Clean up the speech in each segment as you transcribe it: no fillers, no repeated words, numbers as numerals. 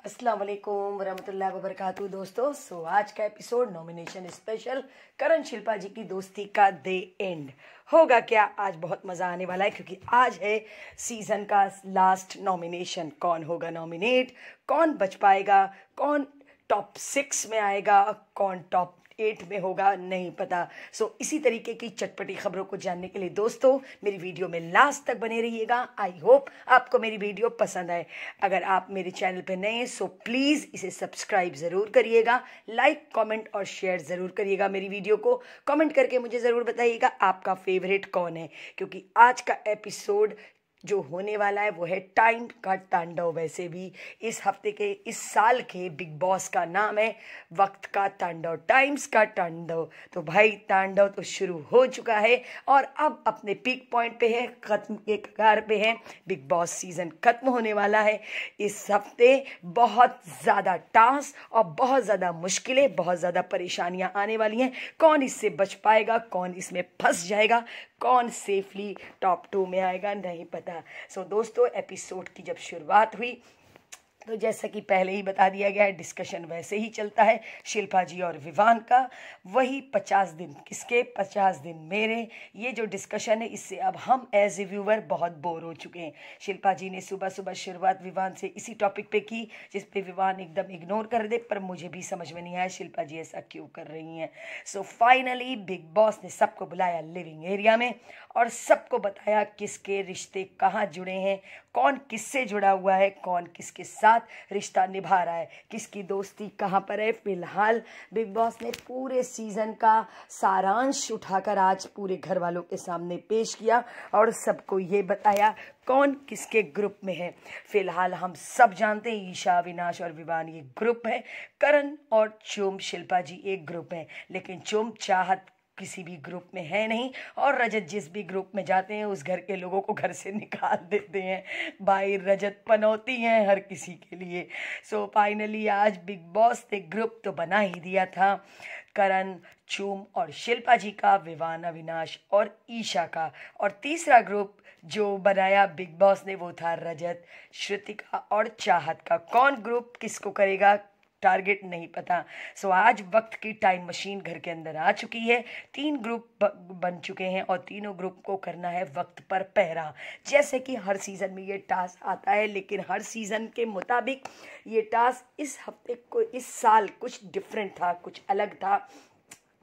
अस्सलाम वालेकुम वरहमतुल्लाहि वबरकातुहू दोस्तों। आज का एपिसोड नॉमिनेशन स्पेशल करण शिल्पा जी की दोस्ती का डे एंड होगा क्या। आज बहुत मज़ा आने वाला है क्योंकि आज है सीज़न का लास्ट नॉमिनेशन। कौन होगा नॉमिनेट, कौन बच पाएगा, कौन टॉप 6 में आएगा, कौन टॉप 8 में होगा, नहीं पता। इसी तरीके की चटपटी खबरों को जानने के लिए दोस्तों मेरी वीडियो में लास्ट तक बने रहिएगा। आई होप आपको मेरी वीडियो पसंद आए। अगर आप मेरे चैनल पे नए हैं प्लीज़ इसे सब्सक्राइब ज़रूर करिएगा, लाइक कमेंट और शेयर ज़रूर करिएगा। मेरी वीडियो को कमेंट करके मुझे ज़रूर बताइएगा आपका फेवरेट कौन है, क्योंकि आज का एपिसोड जो होने वाला है वो है टाइम का तांडव। वैसे भी इस हफ्ते के, इस साल के बिग बॉस का नाम है वक्त का तांडव, टाइम्स का तांडव। तो भाई तांडव तो शुरू हो चुका है और अब अपने पीक पॉइंट पे है, खत्म के कगार पे है। बिग बॉस सीजन खत्म होने वाला है। इस हफ्ते बहुत ज़्यादा टास्क और बहुत ज़्यादा मुश्किलें, बहुत ज़्यादा परेशानियां आने वाली हैं। कौन इससे बच पाएगा, कौन इसमें फंस जाएगा, कौन सेफली टॉप 2 में आएगा, नहीं पता। दोस्तों एपिसोड की जब शुरुआत हुई तो जैसा कि पहले ही बता दिया गया है, डिस्कशन वैसे ही चलता है शिल्पा जी और विवान का। वही 50 दिन किसके, 50 दिन मेरे, ये जो डिस्कशन है इससे अब हम एज ए व्यूवर बहुत बोर हो चुके हैं। शिल्पा जी ने सुबह सुबह शुरुआत विवान से इसी टॉपिक पे की जिस पे विवान एकदम इग्नोर कर दे, पर मुझे भी समझ में नहीं आया शिल्पा जी ऐसा क्यों कर रही हैं। फाइनली बिग बॉस ने सबको बुलाया लिविंग एरिया में और सबको बताया किसके रिश्ते कहाँ जुड़े हैं, कौन किससे जुड़ा हुआ है, कौन किसके साथ रिश्ता निभा रहा है, किसकी दोस्ती कहाँ पर है। फिलहाल बिग बॉस ने पूरे सीजन का सारांश उठाकर आज पूरे घर वालों के सामने पेश किया और सबको ये बताया कौन किसके ग्रुप में है। फिलहाल हम सब जानते हैं ईशा, अविनाश और विवान ये ग्रुप है, करण और चुम शिल्पा जी एक ग्रुप है, लेकिन चुम चाहत किसी भी ग्रुप में है नहीं और रजत जिस भी ग्रुप में जाते हैं उस घर के लोगों को घर से निकाल देते हैं। भाई रजत पनौती हैं हर किसी के लिए। फाइनली आज बिग बॉस ने ग्रुप तो बना ही दिया था, करण, चूम और शिल्पा जी का, विवान, अविनाश और ईशा का। और तीसरा ग्रुप जो बनाया बिग बॉस ने वो था रजत, श्रुतिका और चाहत का। कौन ग्रुप किसको करेगा टारगेट नहीं पता। आज वक्त की टाइम मशीन घर के अंदर आ चुकी है। 3 ग्रुप बन चुके हैं और तीनों ग्रुप को करना है वक्त पर पहरा। जैसे कि हर सीज़न में ये टास्क आता है, लेकिन हर सीज़न के मुताबिक ये टास्क इस हफ्ते को, इस साल कुछ डिफरेंट था, कुछ अलग था।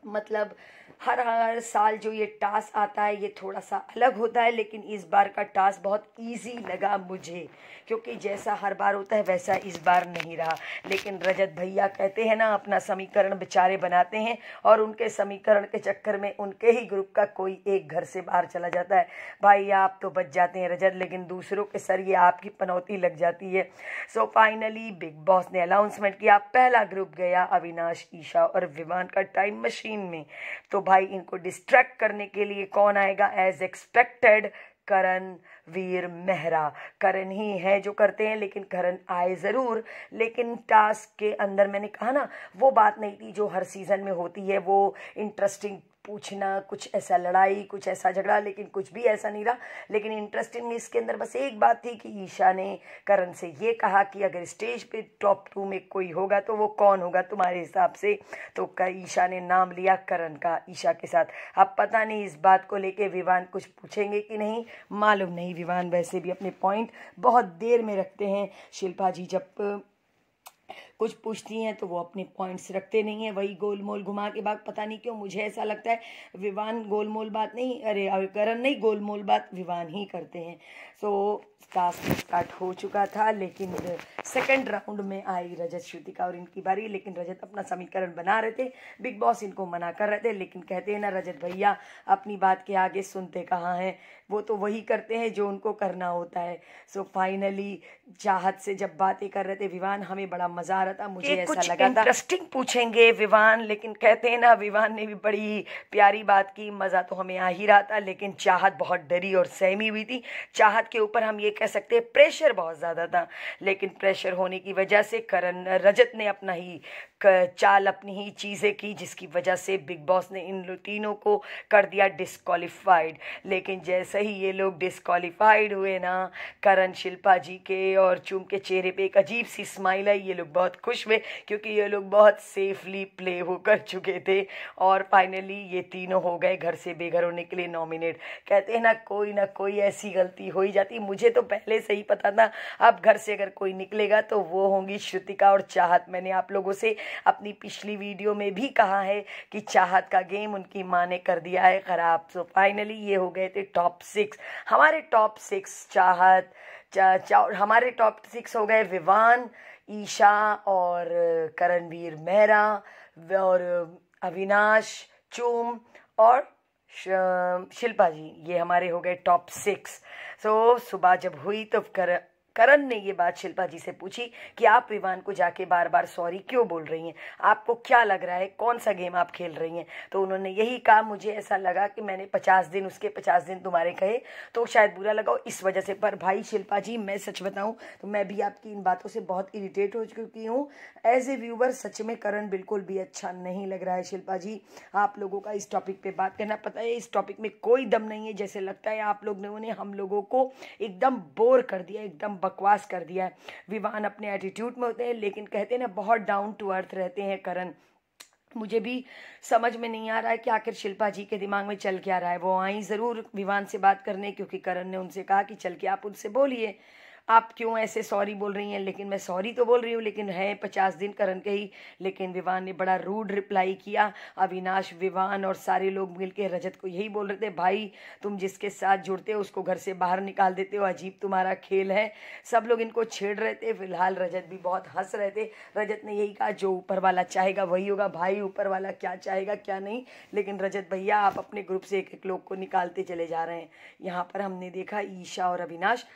मतलब हर साल जो ये टास्क आता है ये थोड़ा सा अलग होता है, लेकिन इस बार का टास्क बहुत इजी लगा मुझे, क्योंकि जैसा हर बार होता है वैसा इस बार नहीं रहा। लेकिन रजत भैया कहते हैं ना, अपना समीकरण बेचारे बनाते हैं और उनके समीकरण के चक्कर में उनके ही ग्रुप का कोई एक घर से बाहर चला जाता है। भाई आप तो बच जाते हैं रजत, लेकिन दूसरों के सर ये आपकी पनौती लग जाती है। फाइनली बिग बॉस ने अनाउंसमेंट किया, पहला ग्रुप गया अविनाश, ईशा और विवान का टाइम मशीन में। तो भाई इनको डिस्ट्रैक्ट करने के लिए कौन आएगा, एज एक्सपेक्टेड करण, वीर, मेहरा। करण ही है जो करते हैं, लेकिन करण आए ज़रूर, लेकिन टास्क के अंदर मैंने कहा ना वो बात नहीं थी जो हर सीज़न में होती है, वो इंटरेस्टिंग पूछना, कुछ ऐसा लड़ाई, कुछ ऐसा झगड़ा, लेकिन कुछ भी ऐसा नहीं रहा। लेकिन इंटरेस्टिंग इसके अंदर बस एक बात थी कि ईशा ने करण से ये कहा कि अगर स्टेज पे टॉप 2 में कोई होगा तो वो कौन होगा तुम्हारे हिसाब से। तो ईशा ने नाम लिया करण का ईशा के साथ। अब पता नहीं इस बात को लेके विवान कुछ पूछेंगे कि नहीं, मालूम नहीं। विवान वैसे भी अपने पॉइंट बहुत देर में रखते हैं। शिल्पा जी जब कुछ पूछती हैं तो वो अपने पॉइंट्स रखते नहीं हैं, वही गोल मोल घुमा के बाद। पता नहीं क्यों मुझे ऐसा लगता है विवान गोल मोल बात नहीं, अरे करण नहीं, गोल मोल बात विवान ही करते हैं। टास्क स्टार्ट हो चुका था, लेकिन सेकंड राउंड में आई रजत, श्रुतिका और इनकी बारी। लेकिन रजत अपना समीकरण बना रहे थे, बिग बॉस इनको मना कर रहे थे, लेकिन कहते हैं ना रजत भैया अपनी बात के आगे सुनते कहाँ हैं, वो तो वही करते हैं जो उनको करना होता है। फाइनली चाहत से जब बातें कर रहे थे विवान, हमें बड़ा मजा आ रहा था, मुझे ऐसा लगा था इंटरेस्टिंग पूछेंगे विवान, लेकिन कहते हैं ना विवान ने भी बड़ी प्यारी बात की, मजा तो हमें आ ही रहा था। लेकिन चाहत बहुत डरी और सहमी हुई थी। चाहत के ऊपर हम ये कह सकते हैं प्रेशर बहुत ज़्यादा था, लेकिन प्रेशर होने की वजह से करण, रजत ने अपना ही चाल अपनी ही चीज़ें की, जिसकी वजह से बिग बॉस ने इन तीनों को कर दिया डिस्क्वालीफाइड। लेकिन जैसे ही ये लोग डिस्क्वालीफाइड हुए ना, करण शिल्पा जी के और चुम के चेहरे पे एक अजीब सी स्माइल आई। ये लोग बहुत खुश हुए क्योंकि ये लोग बहुत सेफली प्ले हो कर चुके थे और फाइनली ये तीनों हो गए घर से बेघर होने के लिए नॉमिनेट। कहते हैं ना कोई ऐसी गलती हो ही जाती। मुझे तो पहले से ही पता था अब घर से अगर कोई निकलेगा तो वो होंगी श्रुतिका और चाहत। मैंने आप लोगों से अपनी पिछली वीडियो में भी कहा है कि चाहत का गेम उनकी माँ ने कर दिया है खराब। सो फाइनली ये हो गए थे टॉप 6। हमारे टॉप 6 चाहत हमारे टॉप 6 हो गए विवान, ईशा और करणवीर मेहरा और अविनाश, चूम और शिल्पा जी। ये हमारे हो गए टॉप 6। सो सुबह जब हुई तो करण ने ये बात शिल्पा जी से पूछी कि आप विवान को जाके बार बार सॉरी क्यों बोल रही हैं, आपको क्या लग रहा है, कौन सा गेम आप खेल रही हैं। तो उन्होंने यही कहा, मुझे ऐसा लगा कि मैंने 50 दिन उसके 50 दिन तुम्हारे कहे तो शायद बुरा लगा इस वजह से। पर भाई शिल्पा जी, मैं सच बताऊं तो मैं भी आपकी इन बातों से बहुत इरिटेट हो चुकी हूँ एज ए व्यूवर। सच में करण बिल्कुल भी अच्छा नहीं लग रहा है। शिल्पा जी, आप लोगों का इस टॉपिक पे बात करना, पता है इस टॉपिक में कोई दम नहीं है। जैसे लगता है आप लोगों ने हम लोगों को एकदम बोर कर दिया, एकदम बकवास कर दिया है। विवान अपने एटीट्यूड में होते हैं लेकिन कहते हैं ना बहुत डाउन टू अर्थ रहते हैं करण। मुझे भी समझ में नहीं आ रहा है कि आखिर शिल्पा जी के दिमाग में चल क्या रहा है। वो आई ज़रूर विवान से बात करने क्योंकि करण ने उनसे कहा कि चल के आप उनसे बोलिए आप क्यों ऐसे सॉरी बोल रही हैं। लेकिन मैं सॉरी तो बोल रही हूँ लेकिन है 50 दिन करण के ही। लेकिन विवान ने बड़ा रूड रिप्लाई किया। अविनाश, विवान और सारे लोग मिलकर रजत को यही बोल रहे थे, भाई तुम जिसके साथ जुड़ते हो उसको घर से बाहर निकाल देते हो, अजीब तुम्हारा खेल है। सब लोग इनको छेड़ रहे थे। फिलहाल रजत भी बहुत हंस रहे थे। रजत ने यही कहा, जो ऊपर वाला चाहेगा वही होगा। भाई ऊपर वाला क्या चाहेगा क्या नहीं। लेकिन रजत भैया, आप अपने ग्रुप से एक एक लोग को निकालते चले जा रहे हैं। यहाँ पर हमने देखा ईशा और अविनाश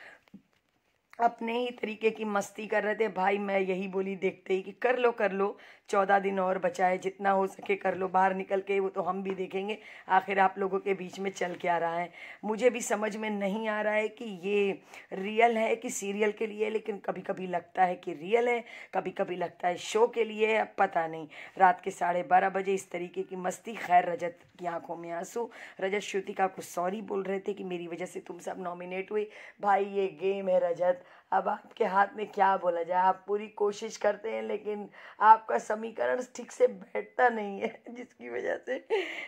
अपने ही तरीके की मस्ती कर रहे थे। भाई मैं यही बोली देखते ही कि कर लो 14 दिन और बचा है, जितना हो सके कर लो बाहर निकल के, वो तो हम भी देखेंगे आखिर आप लोगों के बीच में चल क्या रहा है। मुझे भी समझ में नहीं आ रहा है कि ये रियल है कि सीरियल के लिए। लेकिन कभी कभी लगता है कि रियल है, कभी कभी लगता है शो के लिए, अब पता नहीं। रात के 12:30 बजे इस तरीके की मस्ती। खैर रजत की आंखों में आंसू। रजत श्रुतिका को सॉरी बोल रहे थे कि मेरी वजह से तुम सब नॉमिनेट हुए। भाई ये गेम है रजत, अब आपके हाथ में क्या बोला जाए। आप पूरी कोशिश करते हैं लेकिन आपका समीकरण ठीक से बैठता नहीं है जिसकी वजह से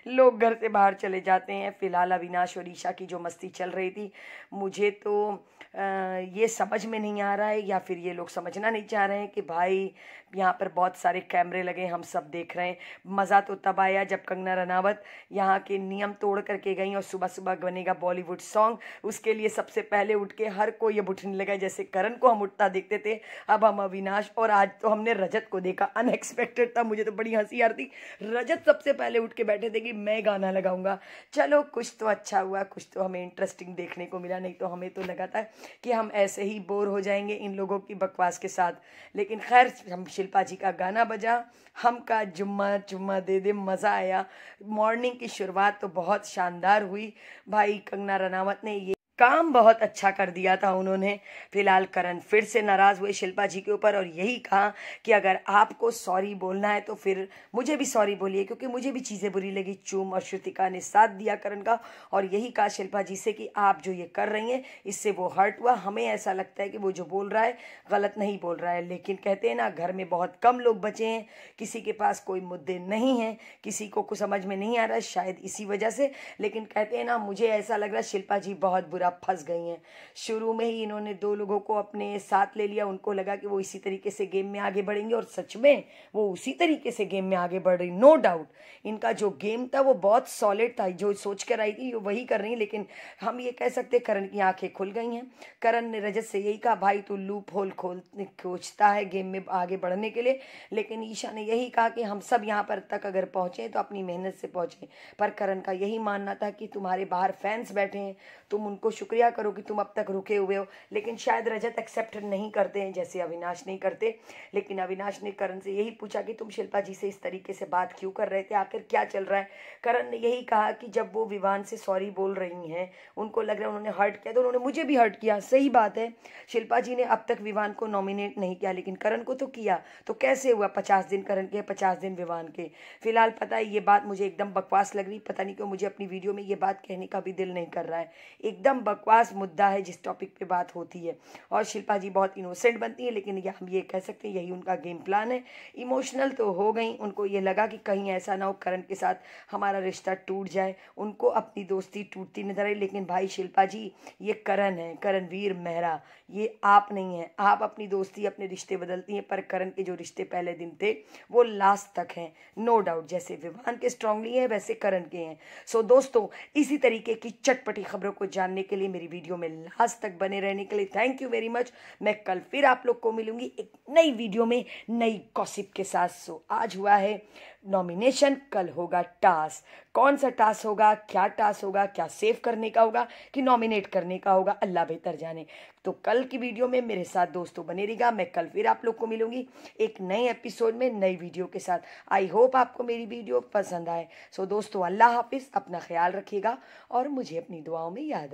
लोग घर से बाहर चले जाते हैं। फिलहाल अविनाश और ईशा की जो मस्ती चल रही थी, मुझे तो ये समझ में नहीं आ रहा है या फिर ये लोग समझना नहीं चाह रहे हैं कि भाई यहाँ पर बहुत सारे कैमरे लगे, हम सब देख रहे हैं। मज़ा तो तब आया जब कंगना रनावत यहाँ के नियम तोड़ करके गई और सुबह सुबह बनेगा बॉलीवुड सॉन्ग, उसके लिए सबसे पहले उठ के हर कोई अब उठने लगा। जैसे करण को हम उठता देखते थे, अब हम अविनाश, और आज तो हमने रजत को देखा। अनएक्सपेक्टेड था, मुझे तो बड़ी हंसी आ रही थी। रजत सबसे पहले उठ के बैठे थे कि मैं गाना लगाऊंगा। चलो कुछ तो अच्छा हुआ, कुछ तो हमें इंटरेस्टिंग देखने को मिला, नहीं तो हमें तो लगा था कि हम ऐसे ही बोर हो जाएंगे इन लोगों की बकवास के साथ। लेकिन खैर हम शिल्पा जी का गाना बजा, हम का जुम्मा चुम्मा दे दे, मज़ा आया। मॉर्निंग की शुरुआत तो बहुत शानदार हुई। भाई कंगना रनावत ने ये काम बहुत अच्छा कर दिया था उन्होंने। फिलहाल करण फिर से नाराज हुए शिल्पा जी के ऊपर और यही कहा कि अगर आपको सॉरी बोलना है तो फिर मुझे भी सॉरी बोलिए, क्योंकि मुझे भी चीज़ें बुरी लगी। चूम और श्रुतिका ने साथ दिया करण का और यही कहा शिल्पा जी से कि आप जो ये कर रही हैं इससे वो हर्ट हुआ। हमें ऐसा लगता है कि वो जो बोल रहा है गलत नहीं बोल रहा है। लेकिन कहते हैं ना, घर में बहुत कम लोग बचे हैं, किसी के पास कोई मुद्दे नहीं हैं, किसी को कुछ समझ में नहीं आ रहा है, शायद इसी वजह से। लेकिन कहते हैं ना, मुझे ऐसा लग रहा है शिल्पा जी बहुत बुरा फंस गई हैं। शुरू में ही इन्होंने 2 लोगों को अपने साथ ले लिया, उनको लगा कि वो इसी तरीके से गेम में आगे बढ़ेंगे और सच में वो उसी तरीके से गेम में आगे बढ़ रही। नो डाउट इनका जो गेम था वो बहुत सॉलिड था, जो सोच कर आई थी वही कर रही। लेकिन हम ये कह सकते करण की आंखें खुल गई हैं। करण ने रजत से यही कहा, भाई तू लूप होल खोजता है गेम में आगे बढ़ने के लिए। लेकिन ईशा ने यही कहा कि हम सब यहाँ पर तक अगर पहुंचे तो अपनी मेहनत से पहुंचे। पर करण का यही मानना था कि तुम्हारे बाहर फैंस बैठे हैं, तुम उनको शुक्रिया करो कि तुम अब तक रुके हुए हो। लेकिन शायद रजत एक्सेप्ट नहीं करते हैं, जैसे अविनाश नहीं करते। लेकिन अविनाश ने करण से यही पूछा कि तुम शिल्पा जी से इस तरीके से बात क्यों कर रहे थे, आखिर क्या चल रहा है। करण ने यही कहा कि जब वो विवान से सॉरी बोल रही हैं, उनको लग रहा है उन्होंने हर्ट किया, तो उन्होंने मुझे भी हर्ट किया। सही बात है, शिल्पा जी ने अब तक विवान को नॉमिनेट नहीं किया, लेकिन करण को तो किया। तो कैसे हुआ 50 दिन करण के, 50 दिन विवान के। फिलहाल पता है ये बात मुझे एकदम बकवास लग रही, पता नहीं क्यों मुझे अपनी वीडियो में ये बात कहने का भी दिल नहीं कर रहा है। एकदम बकवास मुद्दा है जिस टॉपिक पे बात होती है। और शिल्पा जी बहुत इनोसेंट बनती है, लेकिन हम ये कह सकते हैं यही उनका गेम प्लान है। इमोशनल तो हो गई, उनको ये लगा कि कहीं ऐसा ना हो करण के साथ हमारा रिश्ता टूट जाए, उनको अपनी दोस्ती टूटती नजर आई। लेकिन भाई शिल्पा जी, ये करण है, करणवीर मेहरा, ये आप नहीं है। आप अपनी दोस्ती अपने रिश्ते बदलती हैं, पर करण के जो रिश्ते पहले दिन थे वो लास्ट तक हैं, नो डाउट। जैसे विवान के स्ट्रांगली हैं वैसे करण के हैं। सो दोस्तों, इसी तरीके की चटपटी खबरों को जानने के लिए मेरी वीडियो में लास्ट तक बने रहने के लिए थैंक यू वेरी मच। मैं कल फिर आप लोग को मिलूंगी एक नई वीडियो में नई गॉसिप के साथ। सो आज हुआ है नॉमिनेशन, कल होगा टास्क। कौन सा टास्क होगा, क्या टास्क होगा, क्या सेव करने का होगा कि नॉमिनेट करने का होगा, अल्लाह बेहतर जाने। तो कल की वीडियो में मेरे साथ दोस्तों बने रहिएगा। मैं कल फिर आप लोग को मिलूंगी एक नए एपिसोड में नई वीडियो के साथ। आई होप आपको मेरी वीडियो पसंद आए। सो दोस्तों, अल्लाह हाफिज़, अपना ख्याल रखिएगा और मुझे अपनी दुआओं में याद